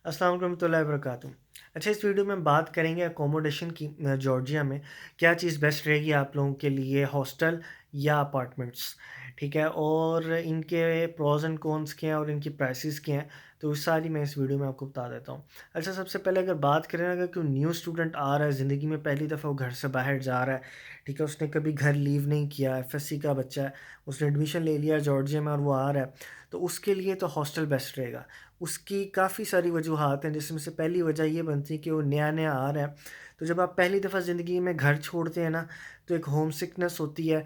अस्सलाम वालेकुम रहमतुल्लाहि व बरकातुहू। अच्छा, इस वीडियो में बात करेंगे अकोमोडेशन की। जॉर्जिया में क्या चीज़ बेस्ट रहेगी आप लोगों के लिए, हॉस्टल या अपार्टमेंट्स? ठीक है, और इनके प्रोज एंड कॉन्स क्या हैं और इनकी प्राइसेस क्या हैं, तो सारी मैं इस वीडियो में आपको बता देता हूँ। अच्छा, सबसे पहले अगर बात करें, अगर कोई न्यू स्टूडेंट आ रहा है ज़िंदगी में, पहली दफ़ा वो घर से बाहर जा रहा है, ठीक है, उसने कभी घर लीव नहीं किया, एफएससी का बच्चा है, उसने एडमिशन ले लिया जॉर्जिया में और वो आ रहा है, तो उसके लिए तो हॉस्टल बेस्ट रहेगा। उसकी काफ़ी सारी वजूहात हैं, जिसमें से पहली वजह ये बनती है कि वो नया-नया आ रहा है। तो जब आप पहली दफ़ा ज़िंदगी में घर छोड़ते हैं ना, तो एक होम सिकनेस होती है,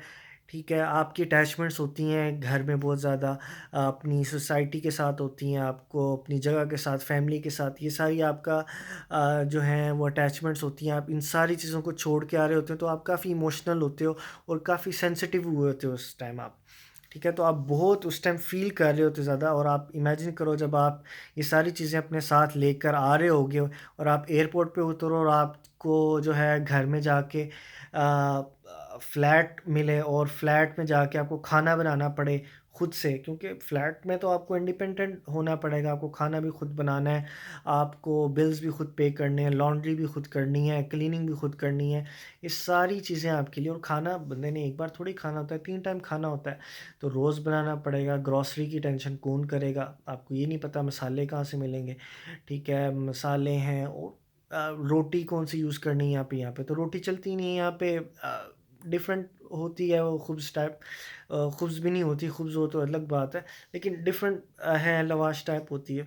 ठीक है? आपकी अटैचमेंट्स होती हैं घर में बहुत ज़्यादा, अपनी सोसाइटी के साथ होती हैं, आपको अपनी जगह के साथ, फैमिली के साथ, ये सारी आपका जो है वो अटैचमेंट्स होती हैं। आप इन सारी चीज़ों को छोड़ के आ रहे होते हो, तो आप काफ़ी इमोशनल होते हो और काफ़ी सेंसिटिव हुए होते हो उस टाइम आप। ठीक है, तो आप बहुत उस टाइम फ़ील कर रहे होते ज़्यादा, और आप इमेजिन करो जब आप ये सारी चीज़ें अपने साथ लेकर आ रहे होगे और आप एयरपोर्ट पे उतरो और आपको जो है घर में जाके फ्लैट मिले और फ्लैट में जाके आपको खाना बनाना पड़े खुद से, क्योंकि फ्लैट में तो आपको इंडिपेंडेंट होना पड़ेगा, आपको खाना भी खुद बनाना है, आपको बिल्स भी खुद पे करने हैं, लॉन्ड्री भी खुद करनी है, क्लीनिंग भी खुद करनी है। ये सारी चीज़ें आपके लिए, और खाना बंदे ने एक बार थोड़ी खाना होता है, 3 टाइम खाना होता है। तो रोज़ बनाना पड़ेगा, ग्रॉसरी की टेंशन कौन करेगा? आपको ये नहीं पता मसाले कहाँ से मिलेंगे, ठीक है? मसाले हैं, और रोटी कौन-सी यूज़ करनी है यहाँ पे तो रोटी चलती नहीं है यहाँ पे, डिफ़रेंट होती है वो ख़ुब्ज़ टाइप, ख़ुब्ज़ भी नहीं होती, ख़ुब्ज़ हो तो अलग बात है, लेकिन डिफ़रेंट है, लवाश टाइप होती है।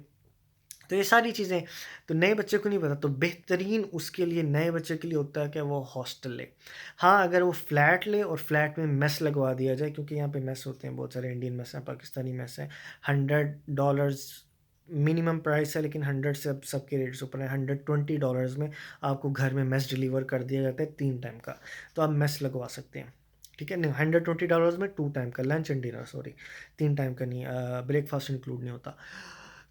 तो ये सारी चीज़ें तो नए बच्चे को नहीं पता, तो बेहतरीन उसके लिए, नए बच्चे के लिए होता है कि वो हॉस्टल ले। हाँ, अगर वो फ्लैट ले और फ्लैट में मेस लगवा दिया जाए, क्योंकि यहाँ पे मेस होते हैं, बहुत सारे इंडियन मेस हैं, पाकिस्तानी मेस हैं। $100 मिनिमम प्राइस है, लेकिन 100 से अब सबके रेट्स ऊपर हैं। $120 में आपको घर में मेस डिलीवर कर दिया जाता है 3 टाइम का, तो आप मेस लगवा सकते हैं। ठीक है? नहीं, $120 में 2 टाइम का lunch and dinner, sorry, 3 time का नहीं, ब्रेकफ़ास्ट इंक्लूड नहीं होता।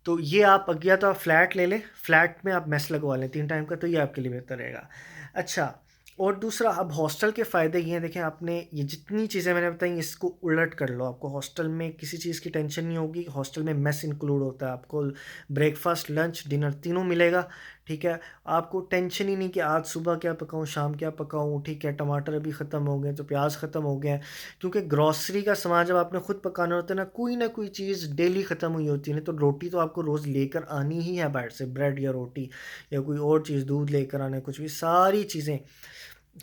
तो ये आप या तो आप फ्लैट ले लें, फ्लैट में आप मेस लगवा लें 3 टाइम का, तो ये आपके लिए बेहतर रहेगा। अच्छा, और दूसरा, अब हॉस्टल के फ़ायदे ये हैं, देखें, आपने ये जितनी चीज़ें मैंने बताई इसको उलट कर लो, आपको हॉस्टल में किसी चीज़ की टेंशन नहीं होगी। हॉस्टल में मेस इंक्लूड होता है, आपको ब्रेकफ़ास्ट, लंच, डिनर तीनों मिलेगा, ठीक है? आपको टेंशन ही नहीं कि आज सुबह क्या पकाऊँ, शाम क्या पकाऊँ, ठीक है? टमाटर अभी ख़त्म हो गए, तो प्याज ख़त्म हो गए हैं, क्योंकि ग्रॉसरी का सामान जब आपने खुद पकाना होता है ना कोई चीज़ डेली ख़त्म हुई होती है, नहीं तो रोटी तो आपको रोज़ लेकर आनी ही है बाहर से, ब्रेड या रोटी या कोई और चीज़, दूध लेकर आना है, कुछ भी, सारी चीज़ें,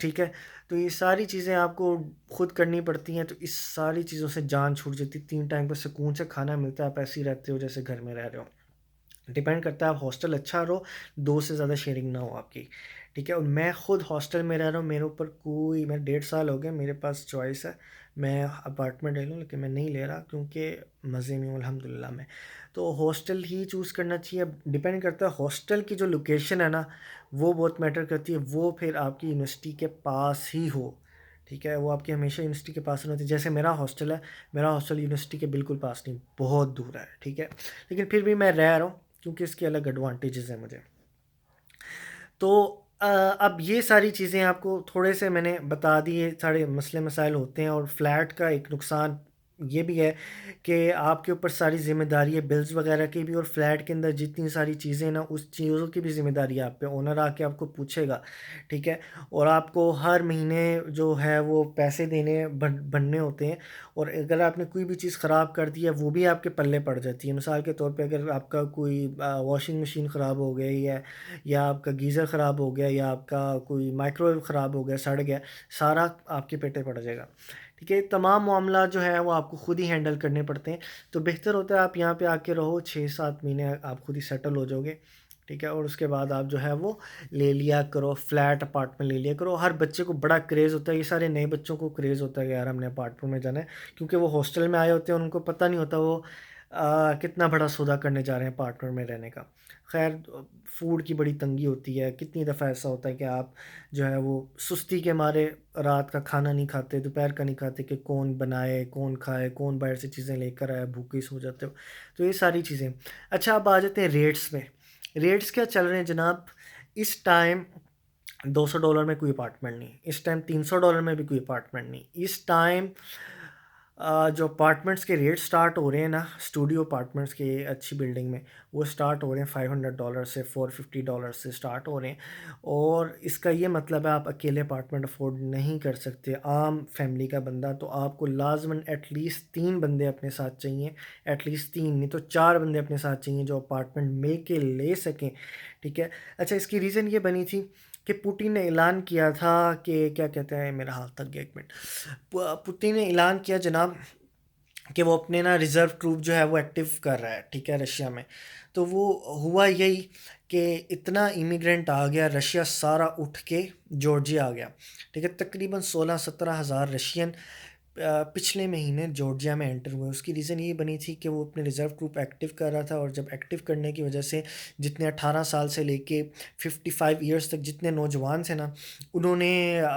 ठीक है? तो ये सारी चीज़ें आपको खुद करनी पड़ती हैं, तो इस सारी चीज़ों से जान छूट जाती है। 3 टाइम का सुकून से खाना मिलता है, आप ऐसे ही रहते हो जैसे घर में रह रहे हो। डिपेंड करता है, आप हॉस्टल अच्छा रहो, 2 से ज़्यादा शेयरिंग ना हो आपकी, ठीक है? और मैं खुद हॉस्टल में रह रहा हूँ, मेरे ऊपर कोई, मैं 1.5 साल हो गए, मेरे पास चॉइस है, मैं अपार्टमेंट ले लूँ, लेकिन मैं नहीं ले रहा, क्योंकि मज़े में हूँ अल्हम्दुलिल्लाह मैं। तो हॉस्टल ही चूज़ करना चाहिए। अब डिपेंड करता है हॉस्टल की जो लोकेशन है ना, वो बहुत मैटर करती है, वो फिर आपकी यूनिवर्सिटी के पास ही हो, ठीक है? वो आपकी हमेशा यूनिवर्सिटी के पास रहती है। जैसे मेरा हॉस्टल है, मेरा हॉस्टल यूनिवर्सिटी के बिल्कुल पास नहीं, बहुत दूर है, ठीक है? लेकिन फिर भी मैं रह रहा हूँ, क्योंकि इसके अलग एडवांटेजेस हैं मुझे। तो अब ये सारी चीज़ें आपको थोड़े से मैंने बता दी, ये सारे मसले मसाइल होते हैं, और फ्लैट का एक नुकसान ये भी है कि आपके ऊपर सारी ज़िम्मेदारी है बिल्स वगैरह की भी, और फ्लैट के अंदर जितनी सारी चीज़ें ना, उस चीज़ों की भी ज़िम्मेदारी आप पे, ओनर आके आपको पूछेगा, ठीक है? और आपको हर महीने जो है वो पैसे देने बनने होते हैं, और अगर आपने कोई भी चीज़ ख़राब कर दी है, वो भी आपके पल्ले पड़ जाती है। मिसाल के तौर पे, अगर आपका कोई वॉशिंग मशीन ख़राब हो गई है, या आपका गीज़र ख़राब हो गया, या आपका कोई माइक्रोवेव ख़राब हो गया, सड़ गया, सारा आपके पेटे पड़ जाएगा, ठीक है? तमाम मामला जो है वो आपको खुद ही हैंडल करने पड़ते हैं। तो बेहतर होता है आप यहाँ पे आके रहो, 6-7 महीने आप खुद ही सेटल हो जाओगे, ठीक है? और उसके बाद आप जो है वो ले लिया करो, फ्लैट अपार्टमेंट ले लिया करो। हर बच्चे को बड़ा क्रेज़ होता है, ये सारे नए बच्चों को क्रेज़ होता है कि यार हमने अपार्टमेंट में जाना है, क्योंकि वो हॉस्टल में आए होते हैं, उनको पता नहीं होता वो कितना बड़ा सौदा करने जा रहे हैं अपार्टमेंट में रहने का। ख़ैर, फूड की बड़ी तंगी होती है, कितनी दफ़ा ऐसा होता है कि आप जो है वो सुस्ती के मारे रात का खाना नहीं खाते, दोपहर का नहीं खाते, कि कौन बनाए, कौन खाए, कौन बाहर से चीज़ें लेकर आए, भूखे ही सो जाते हो। तो ये सारी चीज़ें। अच्छा, अब आ जाते हैं रेट्स में। रेट्स क्या चल रहे हैं जनाब? इस टाइम $200 में कोई अपार्टमेंट नहीं, इस टाइम $300 में भी कोई अपार्टमेंट नहीं, इस टाइम जो अपार्टमेंट्स के रेट स्टार्ट हो रहे हैं ना, स्टूडियो अपार्टमेंट्स के अच्छी बिल्डिंग में, वो स्टार्ट हो रहे हैं $500 से, $450 से स्टार्ट हो रहे हैं। और इसका ये मतलब है आप अकेले अपार्टमेंट अफोर्ड नहीं कर सकते, आम फैमिली का बंदा, तो आपको लाज़मन एटलीस्ट 3 बंदे अपने साथ चाहिए, एटलीस्ट 3 नहीं तो 4 बंदे अपने साथ चाहिए जो अपार्टमेंट मिल के ले सकें, ठीक है। अच्छा, इसकी रीज़न ये बनी थी कि पुतिन ने ऐलान किया था कि क्या कहते हैं, मेरा हाथ थक गया, 1 मिनट। पुतिन ने ऐलान किया जनाब कि वो अपने ना रिज़र्व ट्रूप जो है वो एक्टिव कर रहा है, ठीक है, रशिया में। तो वो हुआ यही कि इतना इमिग्रेंट आ गया, रशिया सारा उठ के जॉर्जिया आ गया, ठीक है। तकरीबन 16-17 हज़ार रशियन पिछले महीने जॉर्जिया में एंटर हुए। उसकी रीज़न ये बनी थी कि वो अपने रिज़र्व ग्रुप एक्टिव कर रहा था, और जब एक्टिव करने की वजह से जितने 18 साल से लेके 55 ईयर्स तक जितने नौजवान थे ना, उन्होंने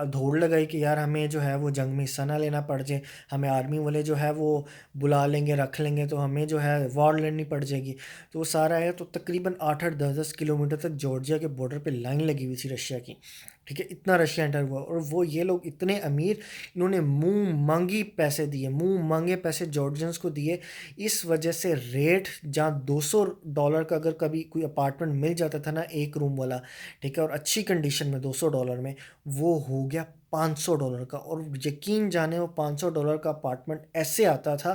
दौड़ लगाई कि यार हमें जो है वो जंग में हिस्सा ना लेना पड़ जाए, हमें आर्मी वाले जो है वो बुला लेंगे, रख लेंगे, तो हमें जो है वॉर लड़नी पड़ जाएगी। तो वो सारा है, तो तकरीबन 8-8 10-10 किलोमीटर तक जॉर्जिया के बॉर्डर पे लाइन लगी हुई थी रशिया की, ठीक है। इतना रशिया एंटर हुआ, और वो ये लोग इतने अमीर, इन्होंने मुंह मांगी पैसे दिए, मुंह मांगे पैसे जॉर्जियंस को दिए। इस वजह से रेट, जहाँ $200 का अगर कभी कोई अपार्टमेंट मिल जाता था ना, एक रूम वाला, ठीक है, और अच्छी कंडीशन में $200 में, वो हो गया $500 का। और यकीन जाने, वो $500 का अपार्टमेंट ऐसे आता था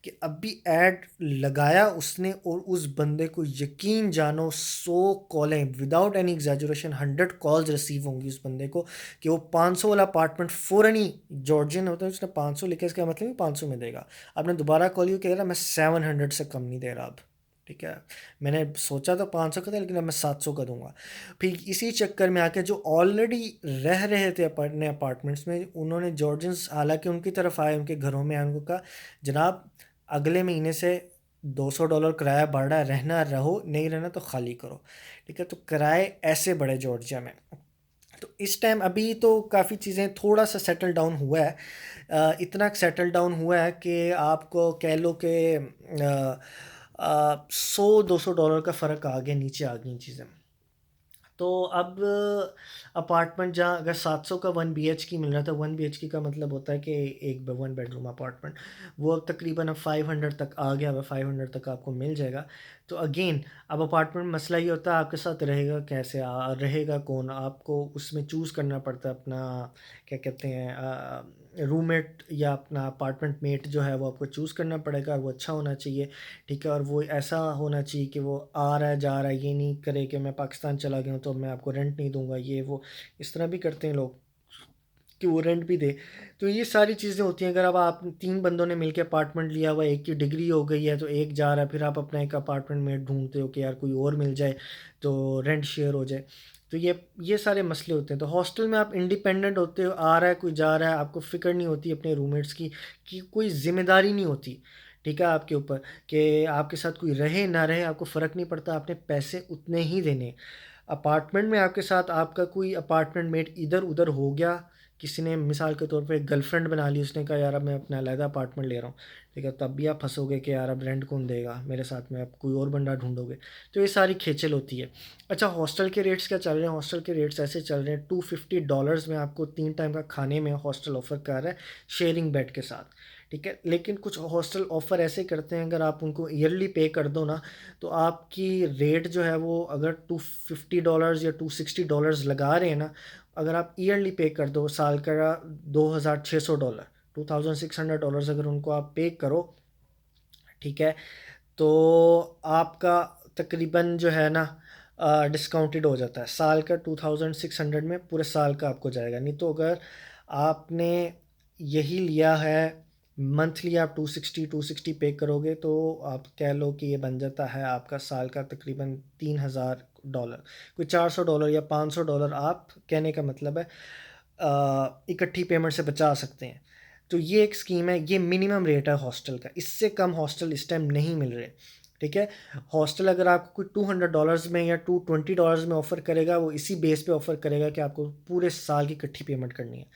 कि अभी ऐड लगाया उसने, और उस बंदे को यकीन जानो 100 कॉलें, विदाउट एनी एग्जैजुरेशन 100 कॉल्स रिसीव होंगी उस बंदे को, कि वो 500 वाला अपार्टमेंट फ़ौरन ही, जॉर्जियन होता है, उसने 500 लिखा, इसका मतलब ही 500 में देगा। आपने दोबारा कॉल यू कह रहा, मैं 700 से कम नहीं दे रहा अब, ठीक है। मैंने सोचा तो 500 का था, लेकिन अब मैं 700 का दूंगा। फिर इसी चक्कर में आके जो ऑलरेडी रह रहे थे अपने अपार्टमेंट्स में, उन्होंने जॉर्जियंस हालांकि उनकी तरफ आए, उनके घरों में आए, उनको कहा जनाब अगले महीने से $200 किराया बढ़ रहा है, रहना रहो, नहीं रहना तो खाली करो, ठीक है। तो किराए ऐसे बढ़े जॉर्जिया में। तो इस टाइम अभी तो काफ़ी चीज़ें थोड़ा सा सेटल डाउन हुआ है, इतना सेटल डाउन हुआ है कि आपको कह लो कि 100-200 डॉलर का फ़र्क आ गया, नीचे आ गई चीज़ें। तो अब अपार्टमेंट जहाँ अगर 700 का 1 BHK मिल रहा था, 1 BHK का मतलब होता है कि एक 1 बेडरूम अपार्टमेंट, वो अब तकरीबन अब 500 तक आ गया, अब 500 तक आपको मिल जाएगा। तो अगेन, अब अपार्टमेंट मसला ये होता है आपके साथ रहेगा कैसे, रहेगा कौन, आपको उसमें चूज़ करना पड़ता है अपना, क्या कहते हैं, रूममेट या अपना अपार्टमेंट मेट जो है वो आपको चूज़ करना पड़ेगा, और वो अच्छा होना चाहिए, ठीक है। और वो ऐसा होना चाहिए कि वो आ रहा है जा रहा है, ये नहीं करे कि मैं पाकिस्तान चला गया हूँ तो मैं आपको रेंट नहीं दूंगा, ये वो इस तरह भी करते हैं लोग कि वो रेंट भी दे। तो ये सारी चीज़ें होती हैं। अगर अब आप 3 बंदों ने मिलकर अपार्टमेंट लिया हुआ है, एक की डिग्री हो गई है तो एक जा रहा है, फिर आप अपना एक अपार्टमेंट में ढूंढते हो कि यार कोई और मिल जाए तो रेंट शेयर हो जाए। तो ये सारे मसले होते हैं। तो हॉस्टल में आप इंडिपेंडेंट होते हो, आ रहा है कोई जा रहा है, आपको फ़िक्र नहीं होती अपने रूममेट्स की, कि कोई ज़िम्मेदारी नहीं होती, ठीक है, आपके ऊपर, कि आपके साथ कोई रहे ना रहे आपको फ़र्क नहीं पड़ता, आपने पैसे उतने ही देने। अपार्टमेंट में आपके साथ आपका कोई अपार्टमेंट मेट इधर उधर हो गया, किसी ने मिसाल के तौर पे एक गर्लफ्रेंड बना ली, उसने कहा यार अब मैं अपना अलग अपार्टमेंट ले रहा हूँ, ठीक है, तब भी आप फंसोगे कि यार अब रेंट कौन देगा मेरे साथ में, आप कोई और बंदा ढूंढोगे। तो ये सारी खेचल होती है। अच्छा, हॉस्टल के रेट्स क्या चल रहे हैं? हॉस्टल के रेट्स ऐसे चल रहे हैं, $250 में आपको 3 टाइम का खाने में हॉस्टल ऑफ़र कर रहा है, शेयरिंग बेड के साथ, ठीक है। लेकिन कुछ हॉस्टल ऑफ़र ऐसे करते हैं, अगर आप उनको ईयरली पे कर दो ना, तो आपकी रेट जो है वो, अगर $250 या $260 लगा रहे हैं ना, अगर आप ईयरली पे कर दो, साल का $2600, $2600 अगर उनको आप पे करो, ठीक है, तो आपका तकरीबन जो है ना डिस्काउंटेड हो जाता है, साल का 2600 में पूरे साल का आपको जाएगा। नहीं तो अगर आपने यही लिया है, मंथली आप 260 पे करोगे, तो आप कह लो कि ये बन जाता है आपका साल का तकरीबन $3000, कोई $400 या $500 आप, कहने का मतलब है, इकट्ठी पेमेंट से बचा सकते हैं। तो ये एक स्कीम है, ये मिनिमम रेट है हॉस्टल का, इससे कम हॉस्टल इस टाइम नहीं मिल रहे, ठीक है। हॉस्टल अगर आपको कोई $200 में या $220 में ऑफ़र करेगा, वो इसी बेस पे ऑफ़र करेगा कि आपको पूरे साल की इकट्ठी पेमेंट करनी है।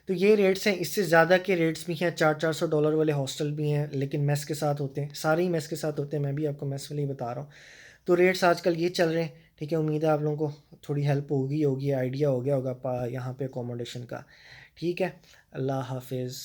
तो ये रेट्स हैं, इससे ज़्यादा के रेट्स भी हैं, $400 वाले हॉस्टल भी हैं, लेकिन मेस के साथ होते हैं, सारे ही मेस के साथ होते हैं, मैं भी आपको मेस वाले ही बता रहा हूँ। तो रेट्स आजकल ये चल रहे हैं, ठीक है। उम्मीद है आप लोगों को थोड़ी हेल्प होगी, आइडिया हो गया होगा यहाँ पे अकोमोडेशन का, ठीक है। अल्लाह हाफिज़।